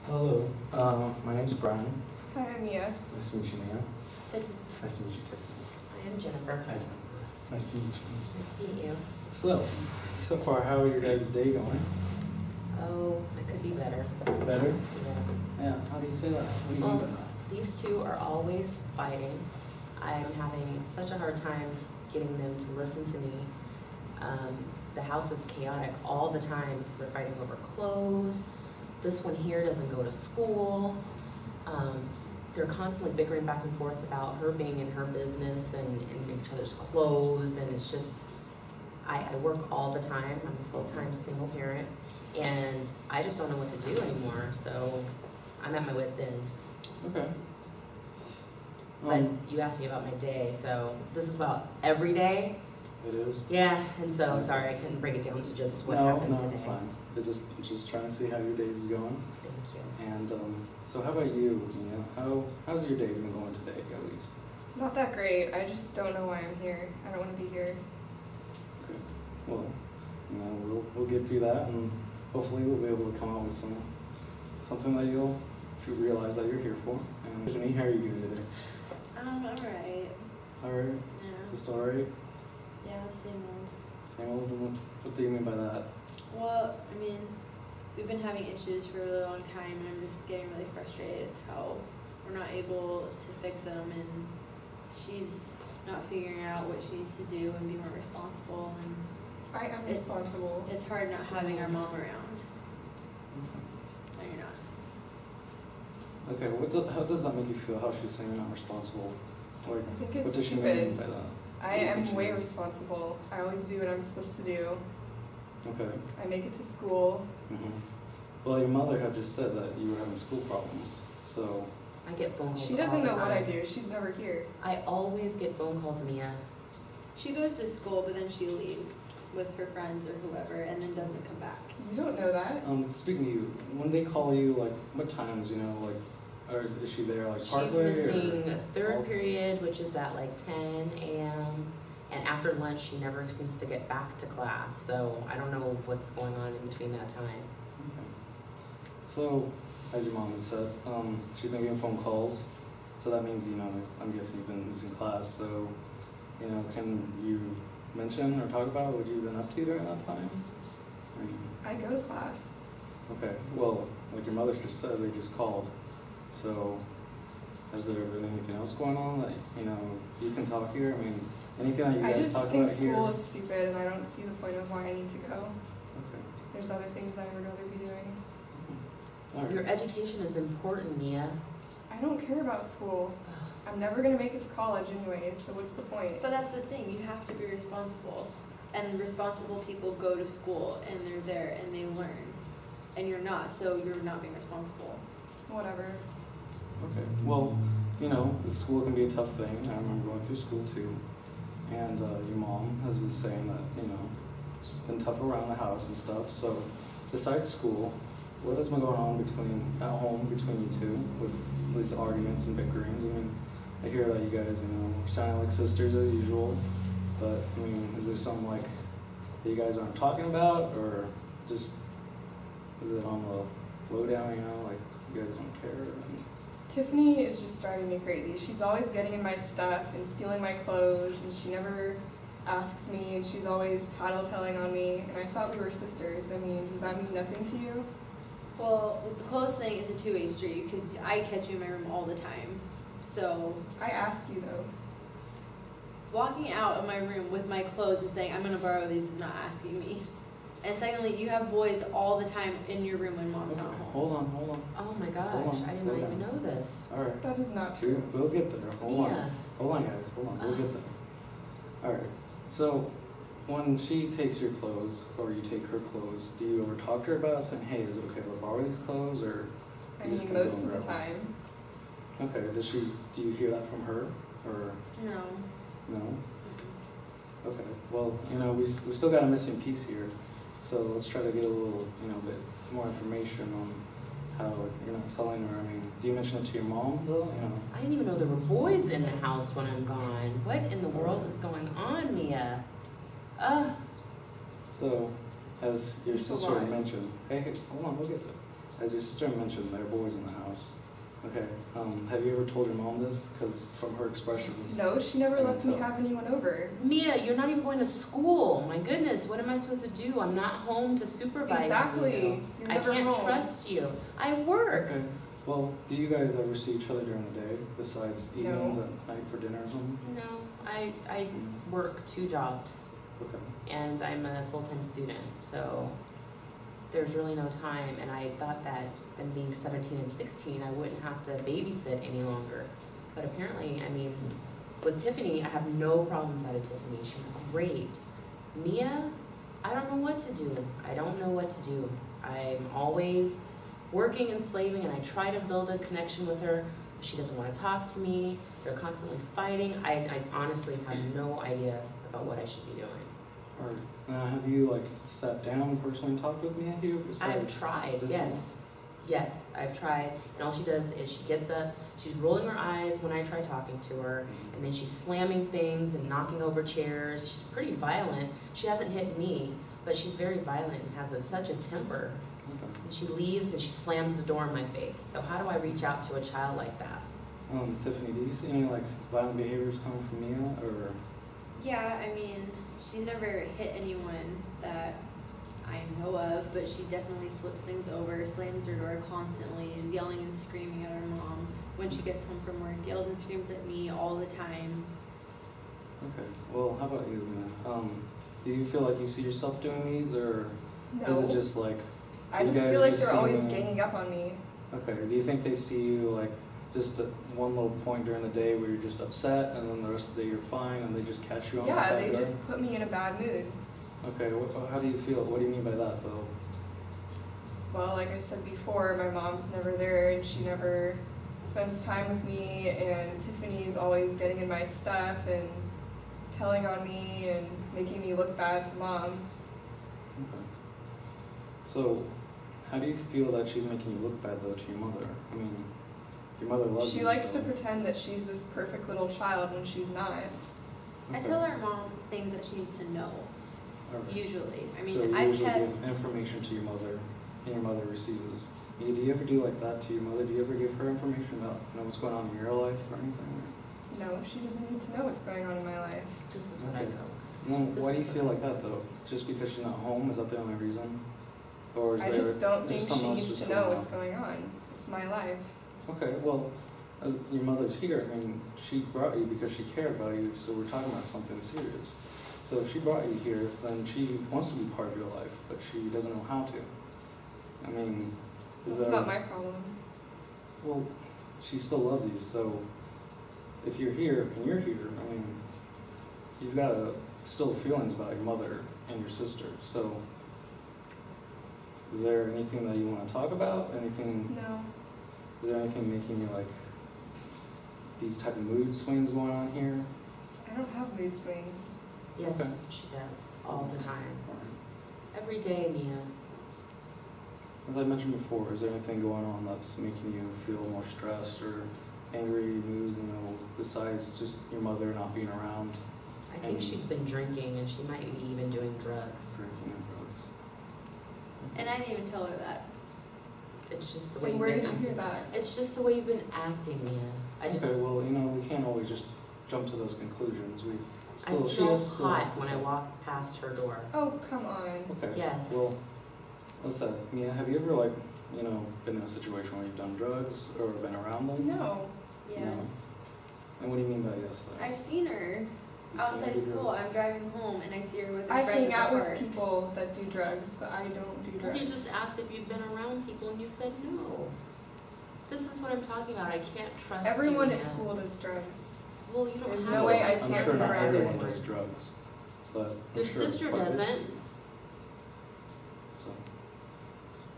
Hello, my name's Brian. Hi, I'm Mia. Nice to meet you, Mia. Tiffany. Nice to meet you, Tiffany. I am Jennifer. Hi, Jennifer. Nice to meet you. Nice to meet you. So far, how are your guys' day going? Oh, it could be better. Better? Yeah. Yeah, how do you say that? What do you mean by that? These two are always fighting. I'm having such a hard time getting them to listen to me. The house is chaotic all the time because they're fighting over clothes. This one here doesn't go to school. They're constantly bickering back and forth about her being in her business and each other's clothes, and it's just, I work all the time. I'm a full-time single parent, and I just don't know what to do anymore, so I'm at my wit's end. Okay. But you asked me about my day, so this is about every day. It is? Yeah, and so, sorry, I couldn't break it down to just what happened today. No, it's fine. It's just trying to see how your days is going. Thank you. And so how about you, Mia? How's your day been going today, at least? Not that great. I just don't know why I'm here. I don't want to be here. Okay. Well, we'll get through that, and hopefully we'll be able to come out with something that you'll realize that you're here for. And Tiffany, how are you doing today? Alright. Alright? Yeah. Just alright? Yeah, same old. Same old? What do you mean by that? Well, I mean, we've been having issues for a really long time, and I'm just getting really frustrated how we're not able to fix them, and she's not figuring out what she needs to do and be more responsible, and I am responsible. it's hard not having our mom around. No, you're not. Okay, how does that make you feel, how she's saying you're not responsible? Like, I think what it's does she mean stupid. by that? I am way responsible. I always do what I'm supposed to do. Okay. I make it to school. Well, your mother had just said that you were having school problems, so... I get phone calls She doesn't all the know what I time. do. She's never here. I always get phone calls, Mia. She goes to school, but then she leaves with her friends or whoever, and then doesn't come back. You don't know that. Speaking of you, when they call you, like, what times, like, or is she there, like, She's partway, missing or... third period, which is at like 10 a.m. And after lunch, she never seems to get back to class. So I don't know what's going on in between that time. Okay. So, as your mom had said, she's been getting phone calls. So that means, I'm guessing you've been missing class. So, can you mention or talk about what you've been up to during that time? I go to class. Okay, well, like your mother just said, they just called. So, has there been anything else going on that, you can talk here? I mean, anything that you I guys just talk think about here? school is stupid, and I don't see the point of why I need to go. Okay. There's other things I would rather be doing. All Your right. education is important, Mia. I don't care about school. I'm never going to make it to college anyways, so what's the point? But that's the thing, you have to be responsible. And responsible people go to school, and they're there, and they learn. And you're not, so you're not being responsible. Whatever. Okay, well, school can be a tough thing. I remember going through school too. And your mom has been saying that, it's been tough around the house and stuff. So besides school, what has been going on at home between you two with these arguments and bickerings? I mean, I hear that you guys, sound like sisters as usual. But, is there something like that you guys aren't talking about, or just, is it on the lowdown, like you guys don't care? Tiffany is just driving me crazy. She's always getting in my stuff and stealing my clothes, and she never asks me, and she's always tattletelling on me, and I thought we were sisters. I mean, does that mean nothing to you? Well, with the clothes thing, it's a two-way street, because I catch you in my room all the time. So, I ask you, though. walking out of my room with my clothes and saying, I'm going to borrow these is not asking me. And secondly, you have boys all the time in your room when mom's not home. Hold on. Oh my gosh, Hold on, I did slow not even down. know this. All right. That is not true. We'll get there. Hold Yeah. on. Hold on, guys. Hold on. We'll get there. All right. So, when she takes your clothes, or you take her clothes, do you ever talk to her about it, saying, hey, is it okay if I borrow these clothes, or I you just mean, kinda most go of the and grab time. them? Okay. Do you hear that from her, or No. no? Okay. Well, we still got a missing piece here, so let's try to get a little, bit more information on how you're not telling her. I mean, do you mention it to your mom, though? I didn't even know there were boys in the house when I'm gone. What in the world is going on, Mia? So, as your It's a sister had lie. mentioned, hey, hold on, we'll get there. as your sister mentioned, there are boys in the house. Okay. Have you ever told your mom this? Because from her expressions. No, she never I lets me can tell. have anyone over. Mia, you're not even going to school. My goodness, what am I supposed to do? I'm not home to supervise Exactly. you. You're I never can't home. trust you. I work. Okay. Well, do you guys ever see each other during the day besides evenings No. at night for dinner or something? No, I work 2 jobs Okay. and I'm a full-time student, so there's really no time. And I thought that them being 17 and 16, I wouldn't have to babysit any longer. But apparently, I mean, with Tiffany, I have no problems out of Tiffany. She's great. Mia, I don't know what to do. I don't know what to do. I'm always working and slaving, and I try to build a connection with her. She doesn't want to talk to me. They're constantly fighting. I honestly have no idea about what I should be doing. All right. Now, have you like sat down and personally talked with Mia here? I've besides tried, this yes. Yes, I've tried, and all she does is she gets up, she's rolling her eyes when I try talking to her, and then she's slamming things and knocking over chairs. She's pretty violent. She hasn't hit me, but she's very violent and has such a temper. Okay. And she leaves and she slams the door in my face. So how do I reach out to a child like that? Tiffany, do you see any like violent behaviors coming from Mia, or? Yeah, I mean, she's never hit anyone that I know of, but she definitely flips things over, slams her door constantly, is yelling and screaming at her mom when she gets home from work, yells and screams at me all the time. Okay. Well, how about you, Mia? Do you feel like you see yourself doing these, or No. is it just like? I you just guys feel are like just they're always seeing- ganging up on me. Okay. Do you think they see you like just at one little point during the day where you're just upset, and then the rest of the day you're fine, and they just catch you on Yeah, that they day? just put me in a bad mood. Okay. How do you feel? What do you mean by that, though? Well, like I said before, my mom's never there and she never spends time with me, and Tiffany's always getting in my stuff and telling on me and making me look bad to mom. Okay. So, how do you feel that she's making you look bad, though, to your mother? I mean, your mother loves you. She likes to still. pretend that she's this perfect little child when she's not. I Okay. tell her mom things that she needs to know, All right. usually. I So mean, you I've usually kept, give information to your mother, and your mother receives. Do you ever do like that to your mother? Do you ever give her information about what's going on in your life or anything? No, she doesn't need to know what's going on in my life. This is what I Okay. go. And then why do you feel like that, though? Just because she's not home? Is that the only reason? Or is I there just don't think something she else needs just to going know on? what's going on. It's my life. Okay, well, your mother's here. I mean, she brought you because she cared about you, so we're talking about something serious. So if she brought you here, then she wants to be part of your life, but she doesn't know how to. I mean, is It's that... not my problem. Well, she still loves you, so if you're here and you're here, I mean, you've got still feelings about your mother and your sister, so is there anything that you want to talk about? Anything, No. is there anything making you like these type of mood swings going on here? I don't have mood swings. Yes, Okay. she does, all the time. Every day, Mia. As I mentioned before, is there anything going on that's making you feel more stressed or angry mood, besides just your mother not being around, I think she's been drinking and she might be even doing drugs. drinking and drugs? and I didn't even tell her that. It's just the way And you've where been did you hear acting. that? It's just the way you've been acting, Mia. I just, Okay, well, we can't always just jump to those conclusions. I She smell has still hot has to when I talk. walk past her door. Oh, come on. Okay. Yes. Well, let's say, Mia, have you ever been in a situation where you've done drugs or been around them? No. Yes. And what do you mean by yes? Though? I've seen her You outside seen her do school. drugs? I'm driving home and I see her with her I friends hang at out the with park. people that do drugs, but I don't do drugs. You just asked if you've been around people and you said no. This is what I'm talking about. I can't trust Everyone you, at Mia. school does drugs. Well, you don't There's have no to. way I I'm can't sure be not around everyone anyone. does drugs, but I'm Your sure sister quite a bit doesn't. do. So,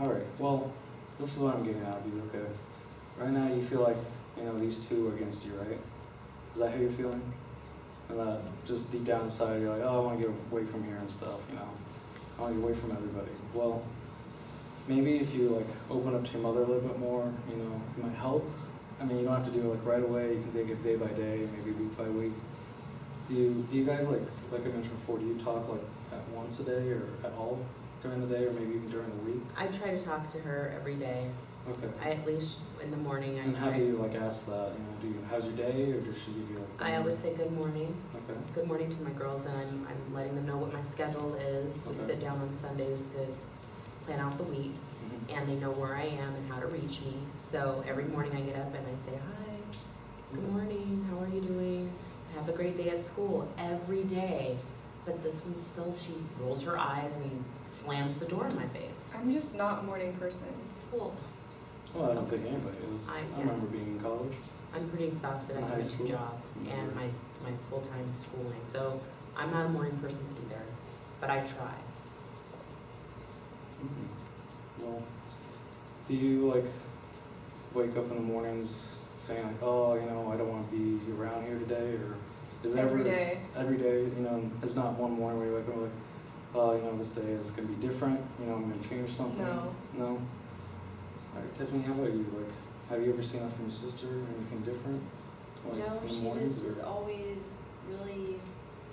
all right. Well, this is what I'm getting out of you. Okay. Right now, you feel like these two are against you, right? Is that how you're feeling? And that just deep down inside, you're like, oh, I want to get away from here and stuff. I want to get away from everybody. Well, maybe if you open up to your mother a little bit more, it might help. I mean, you don't have to do it right away. You can take it day by day, maybe week by week. Do you guys like I mentioned before? Do you talk at once a day or at all during the day or maybe even during the week? I try to talk to her every day. Okay. I at least in the morning, And how do you like ask that? How's your day, or does she give you like? I always say good morning. Okay. Good morning to my girls, and I'm letting them know what my schedule is. We Okay. sit down on Sundays to plan out the week, Mhm. and they know where I am and how to reach me. So every morning I get up and I say, hi, good morning, how are you doing? Have a great day at school, every day. But this one still, she rolls her eyes and slams the door in my face. I'm just not a morning person. Well, Well, I don't think anybody is. I yeah. remember being in college. I'm pretty exhausted. I In high have school? 2 jobs Mhm. and my full-time schooling. So I'm not a morning person either, but I try. Well, do you like wake up in the mornings saying like, oh, I don't want to be around here today, or is it Every day. Every day, it's not one morning where you wake up like, oh, this day is gonna be different. I'm gonna change something. No. No. All right, Tiffany, how about you? Like, have you ever seen that from your sister or anything different? Like, No, in the she mornings, just or- is always really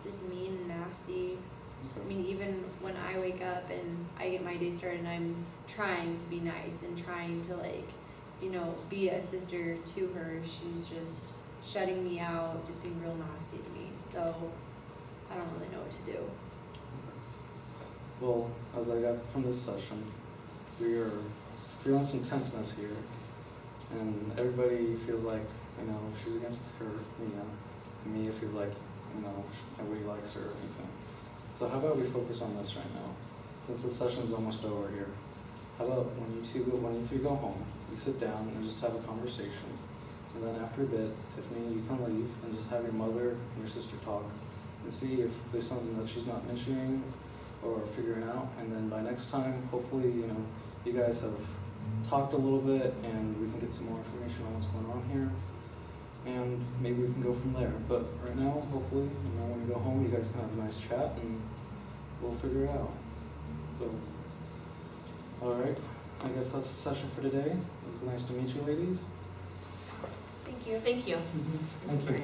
just mean and nasty. I Okay. mean, even when I wake up and I get my day started and I'm trying to be nice and trying to be a sister to her, she's just shutting me out, just being real nasty to me. So I don't really know what to do. Well, as I got from this session, we are feeling some tenseness here, and everybody feels like, she's against her, and Mia feels like, nobody likes her or anything. So how about we focus on this right now? Since the session's almost over here, how about when you three go home, you sit down and just have a conversation, and then after a bit, Tiffany, you can leave and just have your mother and your sister talk and see if there's something that she's not mentioning or figuring out, and then by next time, hopefully, you guys have talked a little bit and we can get some more information on what's going on here, and maybe we can go from there. But right now, hopefully, when you go home, you guys can have a nice chat and we'll figure it out. So, all right, I guess that's the session for today. It was nice to meet you, ladies. Thank you. Thank you. Thank you. Brian.